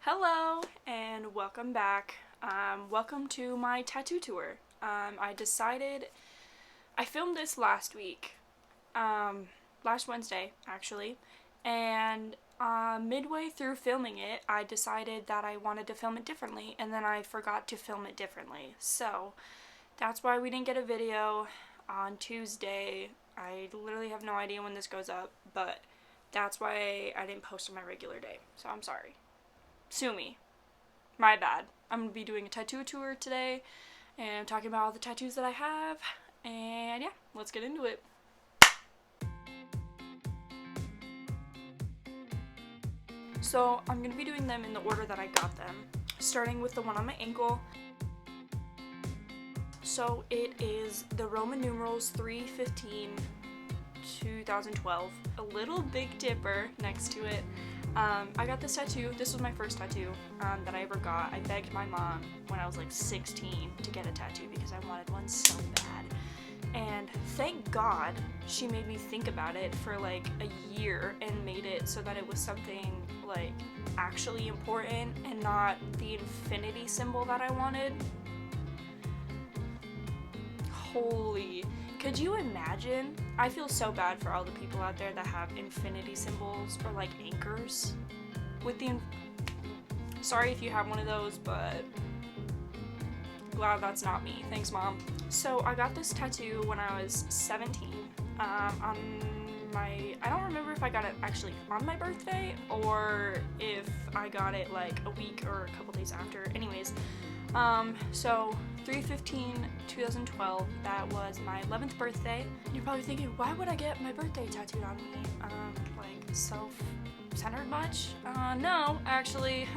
Hello and welcome back. Welcome to my tattoo tour. I filmed this last week, last Wednesday actually, and midway through filming it, I decided that I wanted to film it differently, and then I forgot to film it differently. So that's why we didn't get a video on Tuesday. I literally have no idea when this goes up, but that's why I didn't post on my regular day. So I'm sorry. Sue me. My bad. I'm going to be doing a tattoo tour today and talking about all the tattoos that I have. And yeah, let's get into it. So I'm going to be doing them in the order that I got them, starting with the one on my ankle. So it is the Roman numerals 3/15/2012. A little Big Dipper next to it. I got this tattoo. This was my first tattoo that I ever got. I begged my mom when I was like 16 to get a tattoo because I wanted one so bad. And thank God she made me think about it for like a year and made it so that it was something like actually important and not the infinity symbol that I wanted. Holy, could you imagine? I feel so bad for all the people out there that have infinity symbols or like anchors with the sorry if you have one of those, but glad that's not me. Thanks, Mom. So I got this tattoo when I was 17 on my, I don't remember if I got it actually on my birthday or if I got it like a week or a couple days after. Anyways, so 3/15/2012, that was my 11th birthday. You're probably thinking, why would I get my birthday tattooed on me? Like self-centered much? No, actually,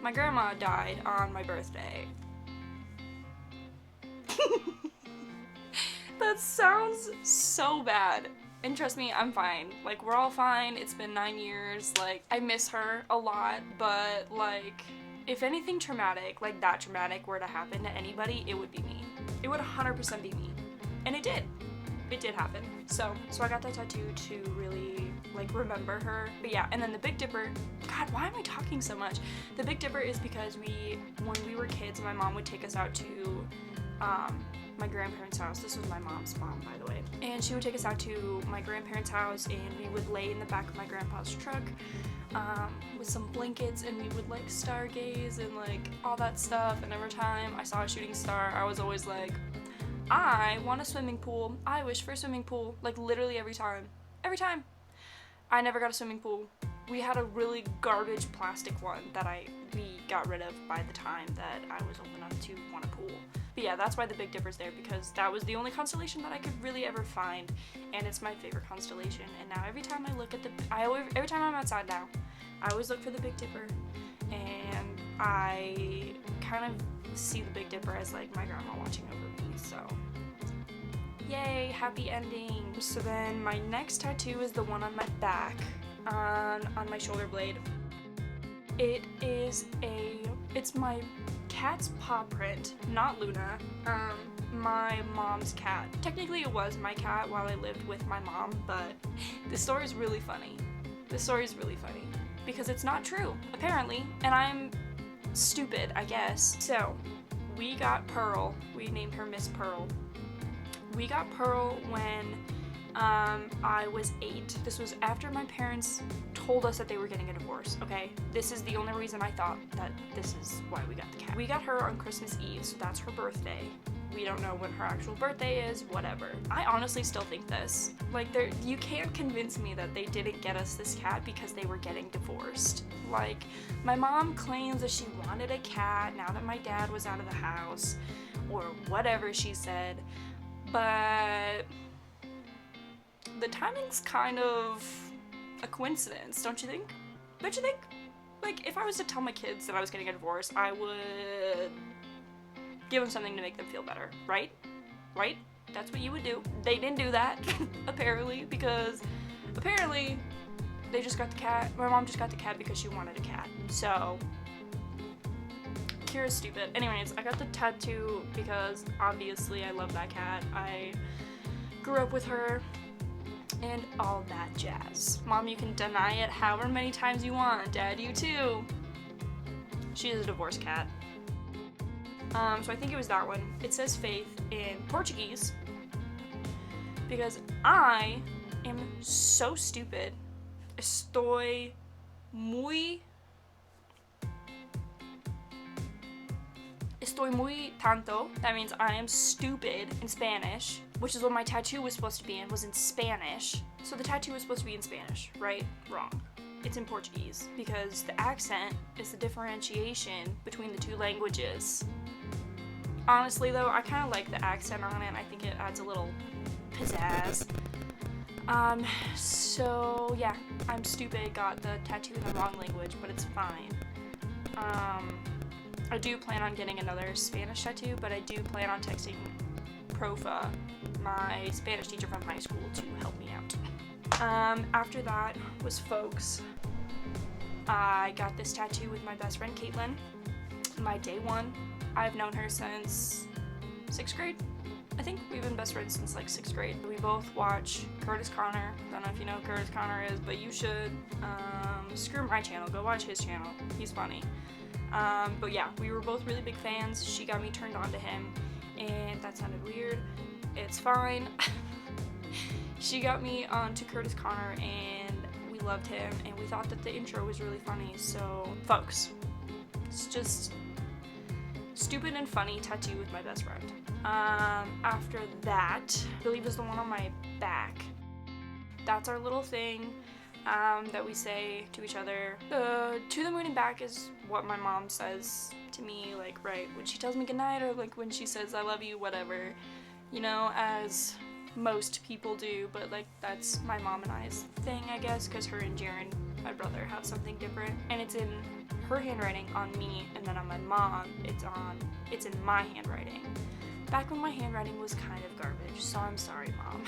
my grandma died on my birthday. That sounds so bad. And trust me, I'm fine. Like, we're all fine. It's been 9 years. Like, I miss her a lot, but like, if anything traumatic, like that traumatic, were to happen to anybody, it would be me. It would 100% be me. And it did. It did happen. So I got that tattoo to really, like, remember her. But yeah, and then the Big Dipper, God, why am I talking so much? The Big Dipper is because when we were kids, my mom would take us out to, my grandparents' house. This was my mom's mom, by the way. And she would take us out to my grandparents' house, and we would lay in the back of my grandpa's truck, with some blankets, and we would like stargaze and like all that stuff. And every time I saw a shooting star, I was always like, I want a swimming pool. I wish for a swimming pool. Like, literally every time. Every time. I never got a swimming pool. We had a really garbage plastic one that we got rid of by the time that I was old enough to want a pool. But yeah, that's why the Big Dipper's there, because that was the only constellation that I could really ever find, and it's my favorite constellation. And now every time I look at every time I'm outside now, I always look for the Big Dipper, and I kind of see the Big Dipper as like my grandma watching over me, so yay, happy ending. So then my next tattoo is the one on my back, on my shoulder blade. It's my cat's paw print, not Luna, my mom's cat. Technically it was my cat while I lived with my mom, but this story is really funny. Because it's not true, apparently, and I'm stupid, I guess. So, we got Pearl. We named her Miss Pearl. We got Pearl when I was 8. This was after my parents told us that they were getting a divorce, okay? This is the only reason I thought that this is why we got the cat. We got her on Christmas Eve, so that's her birthday. We don't know when her actual birthday is, whatever. I honestly still think this. Like, you can't convince me that they didn't get us this cat because they were getting divorced. Like, my mom claims that she wanted a cat now that my dad was out of the house, or whatever she said, but the timing's kind of a coincidence, don't you think? Don't you think? Like, if I was to tell my kids that I was getting a divorce, I would give them something to make them feel better, right? Right? That's what you would do. They didn't do that, apparently, because apparently they just got the cat. My mom just got the cat because she wanted a cat. So, Kira's stupid. Anyways, I got the tattoo because obviously I love that cat. I grew up with her and all that jazz. Mom, you can deny it however many times you want. Dad, you too. She is a divorced cat. So I think it was that one. It says faith in Portuguese because I am so stupid. Estoy muy tanto. That means I am stupid in Spanish, which is what my tattoo was supposed to be in, was in Spanish. So the tattoo was supposed to be in Spanish, right? Wrong. It's in Portuguese because the accent is the differentiation between the two languages. Honestly though, I kind of like the accent on it. I think it adds a little pizzazz. So yeah, I'm stupid, got the tattoo in the wrong language, but it's fine. I do plan on getting another Spanish tattoo, but I do plan on texting Profa, my Spanish teacher from high school, to help me out. After that was folks. I got this tattoo with my best friend Caitlin, my day one. I've known her since 6th grade. I think we've been best friends since like 6th grade. We both watch Curtis Connor. Don't know if you know who Curtis Connor is, but you should. Screw my channel, go watch his channel. He's funny. But yeah, we were both really big fans. She got me turned on to him, and that sounded weird. It's fine. She got me onto Curtis Connor, and we loved him, and we thought that the intro was really funny. So, folks, it's just stupid and funny tattoo with my best friend. After that, I believe is the one on my back. That's our little thing that we say to each other. To the moon and back is what my mom says to me, like, right when she tells me goodnight, or like when she says I love you, whatever, you know, as most people do, but like that's my mom and I's thing, I guess, because her and Jaren, my brother, have something different, and it's in her handwriting on me, and then on my mom, it's in my handwriting. Back when my handwriting was kind of garbage, so I'm sorry, Mom.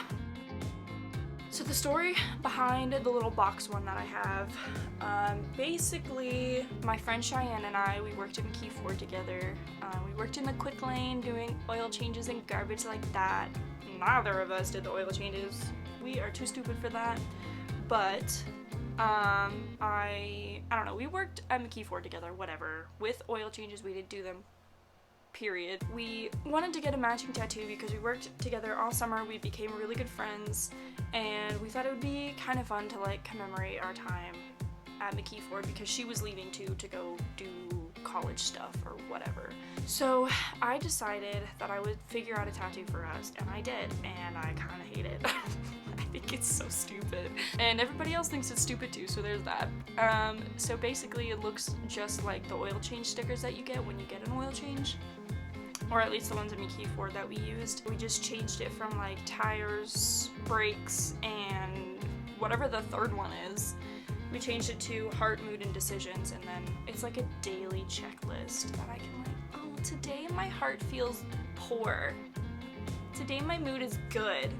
So the story behind the little box one that I have, basically, my friend Cheyenne and I, we worked in Key Ford together. We worked in the quick lane doing oil changes and garbage like that. Neither of us did the oil changes. We are too stupid for that. But I don't know, we worked at McKee Ford together, whatever. With oil changes, we didn't do them, period. We wanted to get a matching tattoo because we worked together all summer. We became really good friends, and we thought it would be kind of fun to like commemorate our time at McKee Ford because she was leaving too to go do college stuff or whatever. So I decided that I would figure out a tattoo for us, and I did, and I kind of hate it. I think it's so stupid, and everybody else thinks it's stupid too, so there's that. So basically it looks just like the oil change stickers that you get when you get an oil change, or at least the ones at McKee Ford that we used. We just changed it from like tires, brakes, and whatever the third one is. We changed it to heart, mood, and decisions, and then it's like a daily checklist that I can like, oh, today my heart feels poor. Today my mood is good.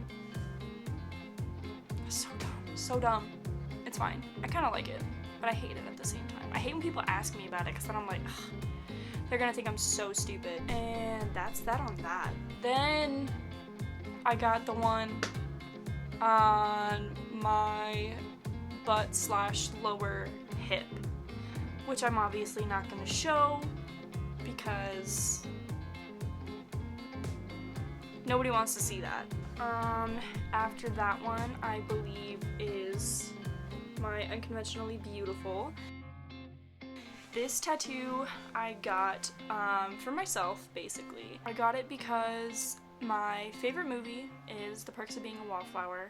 So dumb, so dumb. It's fine. I kind of like it, but I hate it at the same time. I hate when people ask me about it, because then I'm like, ugh, they're gonna think I'm so stupid. And that's that on that. Then I got the one on my butt/lower hip, which I'm obviously not going to show because nobody wants to see that. After that one, I believe is my Unconventionally Beautiful. This tattoo I got for myself, basically. I got it because my favorite movie is The Perks of Being a Wallflower.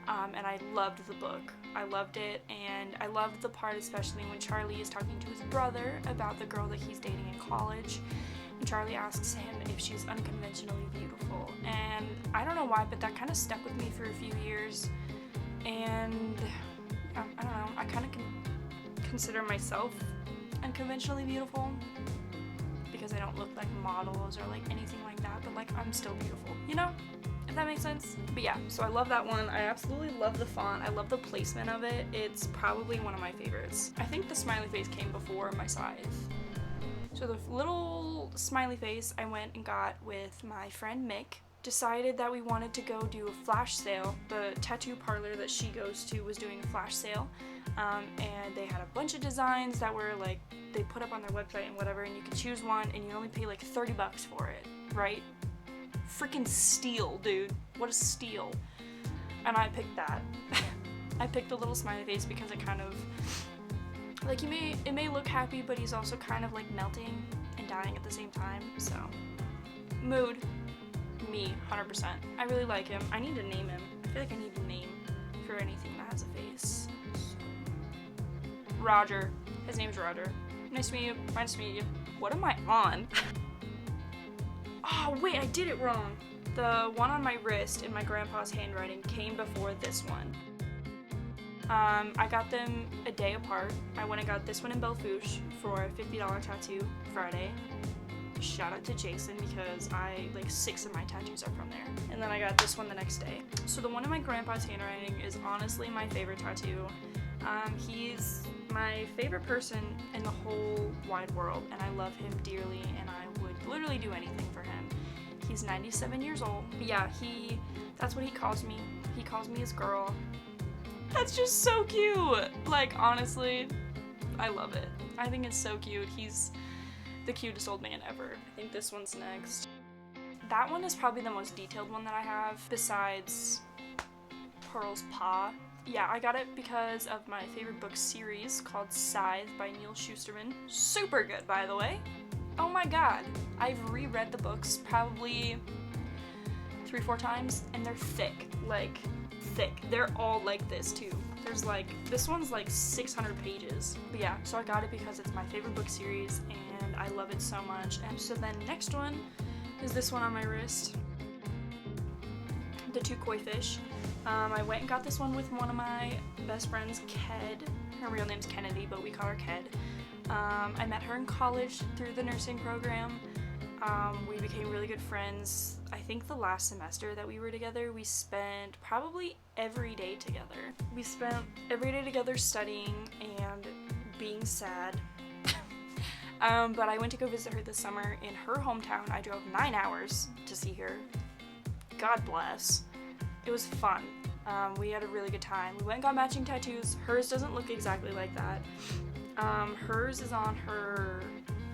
And I loved the book. I loved it, and I loved the part especially when Charlie is talking to his brother about the girl that he's dating in college, and Charlie asks him if she's unconventionally beautiful. And I don't know why, but that kind of stuck with me for a few years, and I don't know, I kind of consider myself unconventionally beautiful because I don't look like models or like anything like that, but like I'm still beautiful, you know? If that makes sense. But yeah, so I love that one. I absolutely love the font. I love the placement of it. It's probably one of my favorites. I think the smiley face came before my scythe. So the little smiley face I went and got with my friend Mick. Decided that we wanted to go do a flash sale. The tattoo parlor that she goes to was doing a flash sale and they had a bunch of designs that were like, they put up on their website and whatever, and you could choose one and you only pay like $30 for it, right? Freaking steal, dude. What a steal. And I picked that. I picked the little smiley face because it kind of, like, it may look happy, but he's also kind of like melting and dying at the same time, so. Mood. Me, 100%. I really like him. I need to name him. I feel like I need a name for anything that has a face. Roger. His name's Roger. Nice to meet you. Nice to meet you. What am I on? Oh, wait, I did it wrong. The one on my wrist in my grandpa's handwriting came before this one. I got them a day apart. I went and got this one in Bellefouche for a $50 tattoo Friday. Shout out to Jason because like 6 of my tattoos are from there. And then I got this one the next day. So the one in my grandpa's handwriting is honestly my favorite tattoo. He's my favorite person in the whole wide world, and I love him dearly, and I would literally do anything for him. He's 97 years old. But yeah, that's what he calls me. He calls me his girl. That's just so cute. Like, honestly, I love it. I think it's so cute. He's the cutest old man ever. I think this one's next. That one is probably the most detailed one that I have, besides Pearl's paw. Yeah, I got it because of my favorite book series called Scythe by Neil Shusterman. Super good, by the way. Oh my god. I've reread the books probably 3-4 times, and they're thick. Like, thick. They're all like this, too. There's like, this one's like 600 pages. But yeah, so I got it because it's my favorite book series, and I love it so much. And so then next one is this one on my wrist. The 2 koi fish. I went and got this one with one of my best friends, Ked. Her real name's Kennedy, but we call her Ked. I met her in college through the nursing program. We became really good friends. I think the last semester that we were together, we spent probably every day together. We spent every day together studying and being sad. But I went to go visit her this summer in her hometown. I drove 9 hours to see her. God bless. It was fun. We had a really good time. We went and got matching tattoos. Hers doesn't look exactly like that. Hers is on her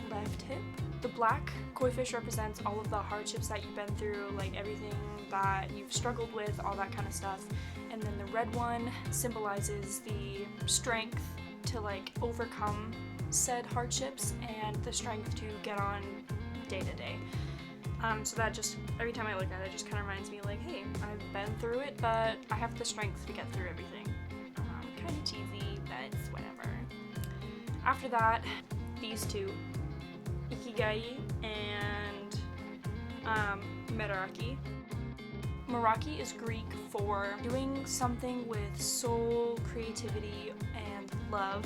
left hip. The black koi fish represents all of the hardships that you've been through, like everything that you've struggled with, all that kind of stuff. And then the red one symbolizes the strength to like overcome said hardships and the strength to get on day to day. So that just, every time I look at it, just kind of reminds me like, hey, I've been through it, but I have the strength to get through everything. Kind of cheesy, but it's whatever. After that, these two, Ikigai and Meraki. Meraki is Greek for doing something with soul, creativity, and love.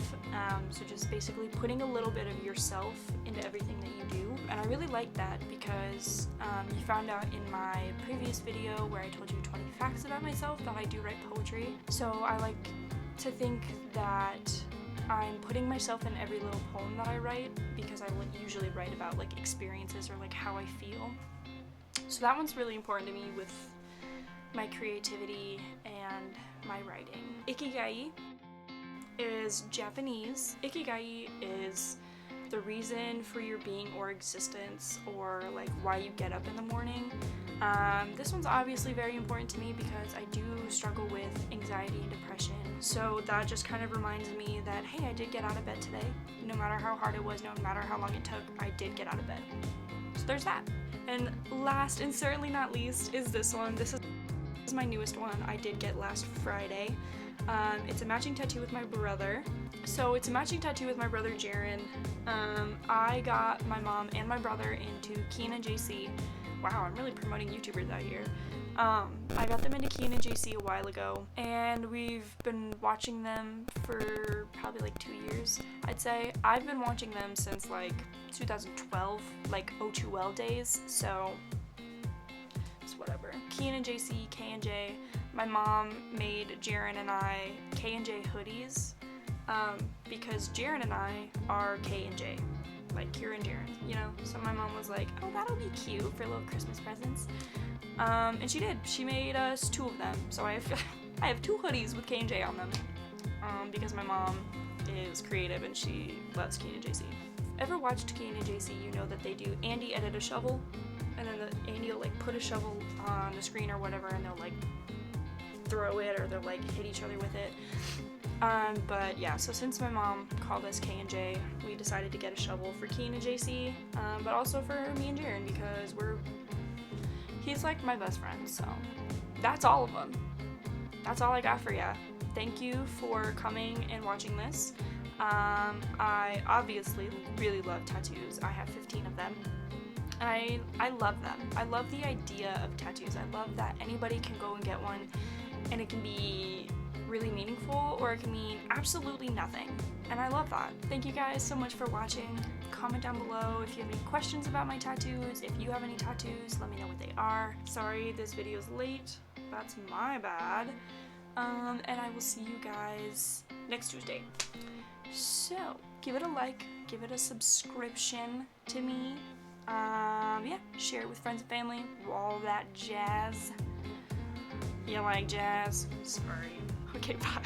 So just basically putting a little bit of yourself into everything that you do. And I really like that because you found out in my previous video where I told you 20 facts about myself that I do write poetry. So I like to think that I'm putting myself in every little poem that I write because I usually write about like experiences or like how I feel. So that one's really important to me with my creativity and my writing. Ikigai is Japanese. Ikigai is the reason for your being or existence, or like why you get up in the morning. This one's obviously very important to me because I do struggle with anxiety and depression. So that just kind of reminds me that, hey, I did get out of bed today. No matter how hard it was, no matter how long it took, I did get out of bed. So there's that. And last and certainly not least is this one. This is my newest one. I did get last Friday. It's a matching tattoo with my brother. So it's a matching tattoo with my brother Jaron. I got my mom and my brother into Keen and JC. Wow, I'm really promoting YouTubers out here. I got them into Keen and JC a while ago, and we've been watching them for probably like 2 years, I'd say. I've been watching them since like 2012, like O2L days, so it's whatever. Keen and JC, K and J. My mom made Jaron and I K&J hoodies because Jaron and I are K&J, like Kira and Jaron, you know? So my mom was like, oh, that'll be cute for little Christmas presents. And she did. She made us 2 of them. So I have 2 hoodies with K&J on them. because my mom is creative and she loves Keen and JC. Ever watched Keen and JC, you know that they do Andy edit a shovel, and then Andy will like put a shovel on the screen or whatever, and they'll like throw it or they'll like hit each other with it. But yeah, so since my mom called us K and J, we decided to get a shovel for Keen and JC, but also for me and Jaren, because he's like my best friend. So that's all of them. That's all I got for ya. Thank you for coming and watching this. I obviously really love tattoos. I have 15 of them. I love them. I love the idea of tattoos. I love that anybody can go and get one, and it can be really meaningful, or it can mean absolutely nothing. And I love that. Thank you guys so much for watching. Comment down below if you have any questions about my tattoos. If you have any tattoos, let me know what they are. Sorry this video's late. That's my bad. And I will see you guys next Tuesday. So, give it a like, give it a subscription to me. Yeah, share it with friends and family, all that jazz. You like jazz? Sorry. Okay, bye.